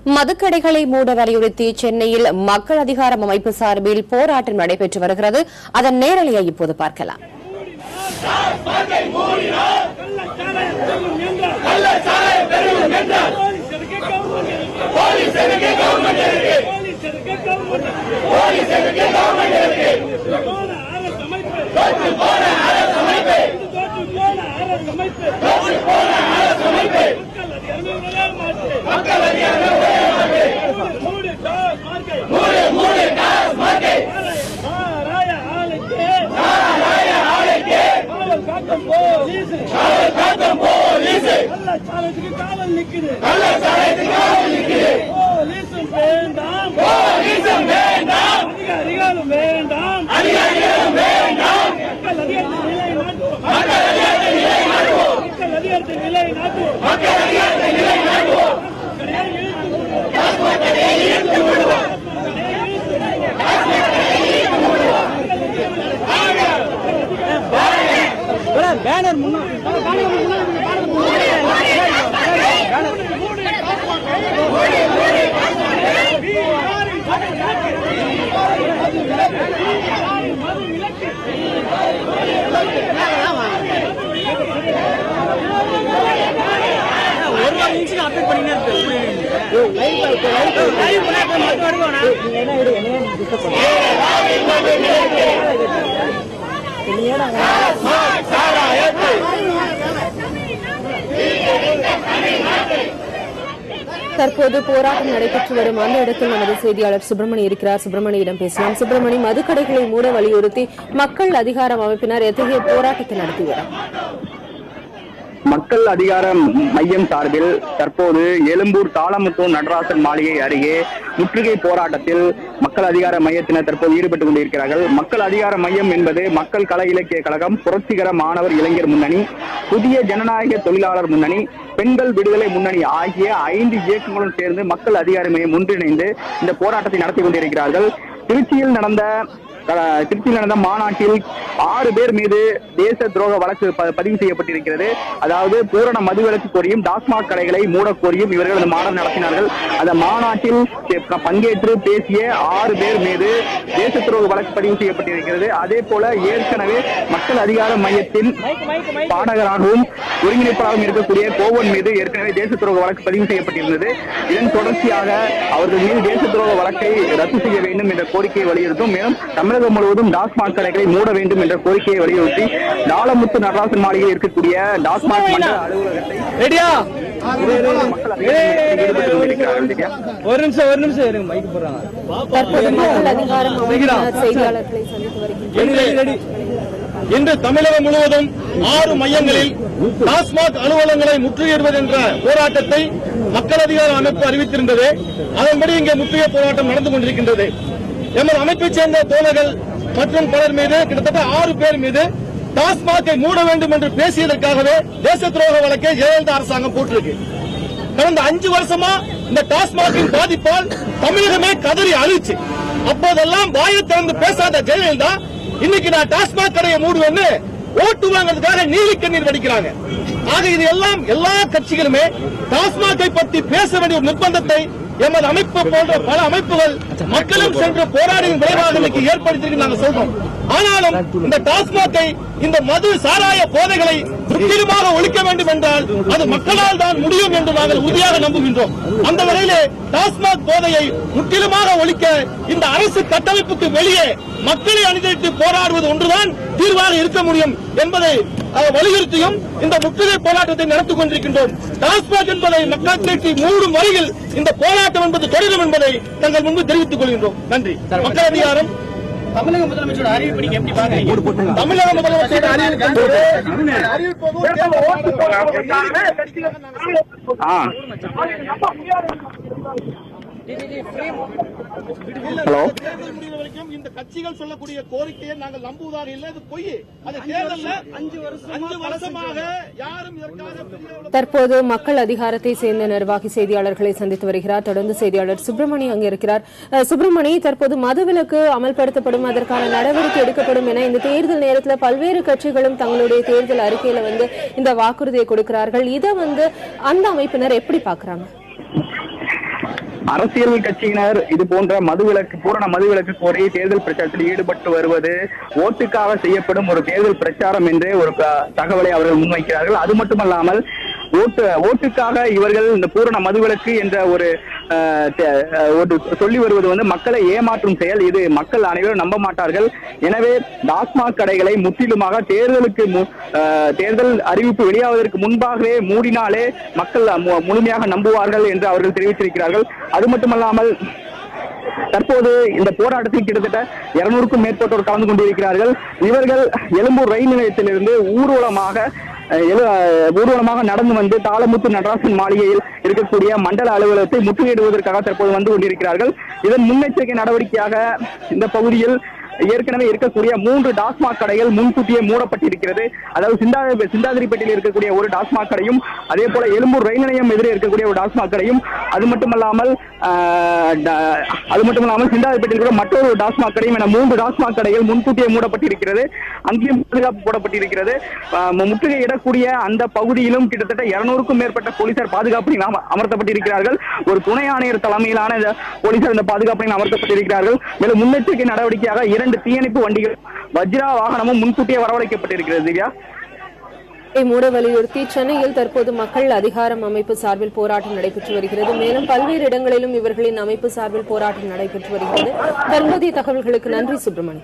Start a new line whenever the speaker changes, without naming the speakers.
மதுக்கடைகளை மூட வலியுறுத்தி சென்னையில் மக்கள் அதிகாரம் அமைப்பு சார்பில் போராட்டம் நடைபெற்று வருகிறது. அதன் நேரலையை இப்போது பார்க்கலாம். தற்போது போராட்டம் நடைபெற்று வரும் அந்த இடத்தில் நமது செய்தியாளர் சுப்பிரமணி இருக்கிறார். சுப்பிரமணியிடம் பேசலாம். சுப்பிரமணி, மதுக்கடைகளை மூட வலியுறுத்தி மக்கள் அதிகாரம் அமைப்பினர் எத்தகைய போராட்டத்தை நடத்தியுள்ளனர்?
மக்கள் அதிகார மையம் சார்பில் தற்போது எழும்பூர் தாளமுத்து நடராசன் மாளிகை அருகே முற்றுகை போராட்டத்தில் மக்கள் அதிகார மையத்தினர் தற்போது ஈடுபட்டுக் கொண்டிருக்கிறார்கள். மக்கள் அதிகார மையம் என்பது மக்கள் கலை இலக்கிய கழகம், புரட்சிகர மாணவர் இளைஞர் முன்னணி, புதிய ஜனநாயக தொழிலாளர் முன்னணி, பெண்கள் விடுதலை முன்னணி ஆகிய 5 இயக்கங்களுடன் சேர்ந்து மக்கள் அதிகார மையம் ஒன்றிணைந்து இந்த போராட்டத்தை நடத்தி கொண்டிருக்கிறார்கள். திருச்சியில் நடந்த மாநாட்டில் 6 பேர் மீது தேச துரோக வழக்கு பதிவு செய்யப்பட்டிருக்கிறது. அதாவது பூரண மதுவிலக்கு கோரியும் டாஸ்மாக் கடைகளை மூட கோரியும் இவர்கள் இந்த மாநாடு நடத்தினார்கள். அந்த மாநாட்டில் பங்கேற்று பேசிய 6 பேர் மீது தேச துரோக வழக்கு பதிவு செய்யப்பட்டிருக்கிறது. அதே போல ஏற்கனவே மக்கள் அதிகார மையத்தின் பாடகராகவும் ஒருங்கிணைப்பாளராகவும் இருக்கக்கூடிய கோவன் மீது ஏற்கனவே தேச துரோக வழக்கு பதிவு செய்யப்பட்டிருந்தது. இதன் தொடர்ச்சியாக அவர்கள் மீது தேச துரோக வழக்கை ரத்து செய்ய வேண்டும் என்ற கோரிக்கையை வலியுறுத்தும். மேலும் தமிழகம் முழுவதும் டாஸ்மாக் கடைகளை மூட வேண்டும் என்ற கோரிக்கையை வலியுறுத்தி தாளமுத்து நடராசன் மாளிகையில் இருக்கக்கூடிய டாஸ்மாக் மண்டல அலுவலகத்தை
இன்று தமிழகம் முழுவதும் 6 மையங்களில் டாஸ்மாக் அலுவலகங்களை முற்றுகையிடுவது என்ற போராட்டத்தை மக்கள் அதிகார அமைப்பு அறிவித்திருந்தது. அதன்படி இங்கே முற்றுகை போராட்டம் நடந்து கொண்டிருக்கின்றது. எமது அமைப்பைச் சேர்ந்த தோழர்கள் மற்றும் பலர் மீது கிட்டத்தட்ட 6 பேர் மீது டாஸ்மாகை மூட வேண்டும் என்று பேசியதற்காகவே தேச துரோக வழக்கை ஜெயலலிதா அரசாங்கம் போட்டிருக்கு. கடந்த 5 வருஷமா இந்த டாஸ்மாகின் பாதிப்பால் தமிழகமே கதறி அழிச்சு. அப்போதெல்லாம் வாயை திறந்து பேசாத ஜெயலலிதா இன்னைக்கு நான் டாஸ்மாக் கடையை மூடுவேன்னு ஓட்டு வாங்குறதுக்காக நீலி கண்ணீர் வடிக்கிறாங்க. ஆக இது எல்லாம் எல்லா கட்சிகளுமே டாஸ்மாகை பற்றி பேச வேண்டிய ஒரு நிர்பந்தத்தை எமது அமைப்பு போன்ற பல அமைப்புகள் மக்களும் சென்று போராடியின் விளைவாக இன்னைக்கு ஏற்படுத்தி நாங்கள் சொல்றோம். ஆனாலும் இந்த டாஸ்மாகை, இந்த மது சாராய போதைகளை முற்றிலுமாக ஒழிக்க வேண்டும் என்றால் அது மக்களால் தான் முடியும் என்று நாங்கள் உறுதியாக நம்புகின்றோம். அந்த வகையிலே டாஸ்மாக் போதையை முற்றிலுமாக ஒழிக்க இந்த அரசு கட்டமைப்புக்கு வெளியே மக்களை அணிதிரட்டி போராடுவது ஒன்றுதான் தீர்வாக இருக்க முடியும் என்பதை வலியுறுத்தியும் இந்த முற்றுகை போராட்டத்தை நடத்திக் கொண்டிருக்கின்றோம். டாஸ்மாக் என்பதை மக்கள் திரட்டி மூடும் வரையில் இந்த போராட்டம் என்பது தொடரும் என்பதை தங்கள் முன்பு தெரிவித்துக் கொள்கின்றோம். நன்றி. மக்கள் அதிகாரம் தமிழக முதலமைச்சரோட அறிவிப்பு நீங்க எப்படி பாக்குறீங்க? தமிழக முதலமைச்சரோட இந்த கட்சிகள் சொல்லக்கூடிய கோரிக்கையை நாங்கள் நம்புவதாக இல்லை. அது பொய். அது தேர்தல்ல 5 வருஷமாக யாரும்
தற்போது மக்கள் அதிகாரத்தை சேர்ந்த நிர்வாகி செய்தியாளர்களை சந்தித்து வருகிறார். தொடர்ந்து செய்தியாளர் சுப்பிரமணி அங்கு இருக்கிறார். சுப்பிரமணி, தற்போது மதுவிலக்கு அமல்படுத்தப்படும், அதற்கான நடவடிக்கை எடுக்கப்படும் என இந்த தேர்தல் நேரத்தில் பல்வேறு கட்சிகளும் தங்களுடைய தேர்தல் அறிக்கையில இந்த வாக்குறுதியை கொடுக்கிறார்கள். இதை அந்த அமைப்பினர் எப்படி பாக்குறாங்க?
அரசியல் கட்சியினர் இது போன்ற மதுவிலக்கு பூரண மதுவிலக்கு கோரி தேர்தல் பிரச்சாரத்தில் ஈடுபட்டு வருவது ஓட்டுக்காக செய்யப்படும் ஒரு தேர்தல் பிரச்சாரம் என்று ஒரு தகவலை அவர்கள் முன்வைக்கிறார்கள். அது மட்டுமல்லாமல் ஓட்டுக்காக இவர்கள் இந்த பூரண மதுவிலக்கு என்ற ஒரு சொல்லி வருவது மக்களை ஏமாற்றும் செயல். இது மக்கள் அனைவரும் நம்ப மாட்டார்கள். எனவே டாஸ்மாக் கடைகளை முற்றிலுமாக தேர்தல் அறிவிப்பு வெளியாவதற்கு முன்பாகவே மூடினாலே மக்கள் முழுமையாக நம்புவார்கள் என்று அவர்கள் தெரிவித்திருக்கிறார்கள். அது மட்டுமல்லாமல் தற்போது இந்த போராட்டத்தில் கிட்டத்தட்ட 200க்கும் மேற்பட்டோர் கலந்து கொண்டிருக்கிறார்கள். இவர்கள் எழும்பூர் ரயில் நிலையத்திலிருந்து ஊர்வலமாக நடந்து வந்து தாளமுத்து நடராசன் மாளிகையில் இருக்கக்கூடிய மண்டல அலுவலகத்தை முற்றுகையிடுவதற்காக தற்போது வந்து கொண்டிருக்கிறார்கள். இதன் முன்னெச்சரிக்கை நடவடிக்கையாக இந்த பகுதியில் ஏற்கனவே இருக்கக்கூடிய 3 டாஸ்மாக் கடைகள் முன்கூட்டியே மூடப்பட்டிருக்கிறது. அதாவது சிந்தாதிரிப்பேட்டையில் இருக்கக்கூடிய ஒரு டாஸ்மாக் கடையும், அதே போல எழும்பூர் ரயில் நிலையம் எதிரே இருக்கக்கூடிய ஒரு டாஸ்மாக் கடையும், அது மட்டுமல்லாமல் சிந்தாதிரிப்பேட்டையில் கூட மற்றொரு டாஸ்மாக் கடையும் என 3 டாஸ்மாக் கடைகள் முன்கூட்டியே மூடப்பட்டிருக்கிறது. அங்கேயும் பாதுகாப்பு போடப்பட்டிருக்கிறது. முற்றுகையிடக்கூடிய அந்த பகுதியிலும் கிட்டத்தட்ட 200க்கும் மேற்பட்ட போலீசார் பாதுகாப்பு அமர்த்தப்பட்டிருக்கிறார்கள். ஒரு துணை ஆணையர் தலைமையிலான போலீசார் இந்த பாதுகாப்பு அமர்த்தப்பட்டிருக்கிறார்கள். மேலும் முன்னெச்சரிக்கை நடவடிக்கையாக 2 தீயணைப்பு வண்டிகள் வஜ்ரா வாகனமும் முன்கூட்டியே வரவழைக்கப்பட்டிருக்கிறது. திவ்யா,
மூட வலியுறுத்தி சென்னையில் தற்போது மக்கள் அதிகாரம் அமைப்பு சார்பில் போராட்டம் நடைபெற்று வருகிறது. மேலும் பல்வேறு இடங்களிலும் இவர்களின் அமைப்பு சார்பில் போராட்டம் நடைபெற்று வருகிறது. தற்போதைய தகவல்களுக்கு நன்றி சுப்பிரமணி.